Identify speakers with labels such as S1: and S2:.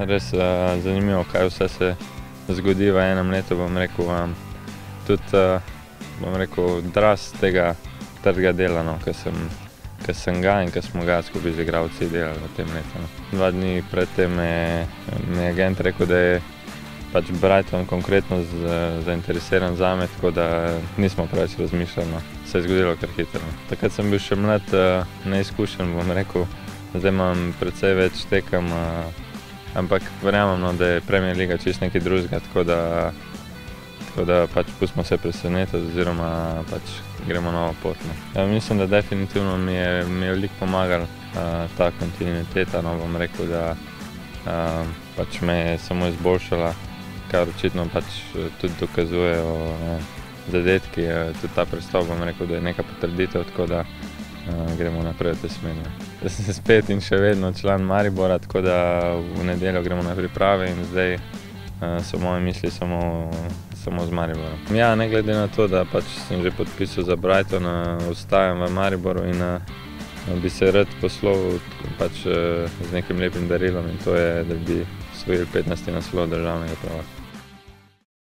S1: res zanimivo, kaj vse se zgodi v enem letu, bom rekel. Tudi, bom rekel, odraz tega trdega dela, no, ki sem ga in ki smo ga skupaj z igralci delali v tem letu. 2 dni pred tem mi je agent rekel, da je pač Brighton konkretno zainteresiran zame, tako da nismo preveč razmišljali, no. Se je zgodilo kar hitro. Takrat sem bil še mlad, neizkušen, bom rekel. Zdaj imam precej več tekem, ampak verjamem, no, da je Premier Liga čisto nekaj drugega, tako da pač pustimo se presenetiti oziroma pač gremo novo pot, no. Ja, mislim, da definitivno mi je veliko pomagala ta kontinuiteta, no, bom rekel, da pač me je samo izboljšala, kar očitno pač tudi dokazujejo zadetki, tudi ta prestop, bom rekel, da je neka potrditev, tako da gremo naprej v tej smeri. Jaz sem spet in še vedno član Maribora, tako da v nedeljo gremo na priprave in zdaj so moje misli samo z Mariborom. Ja, ne glede na to, da pač sem že podpisal za Brighton, ostajam v Mariboru in bi se rad poslovil pač z nekim lepim darilom in to je, da bi osvojili 15. naslov državnega prvaka.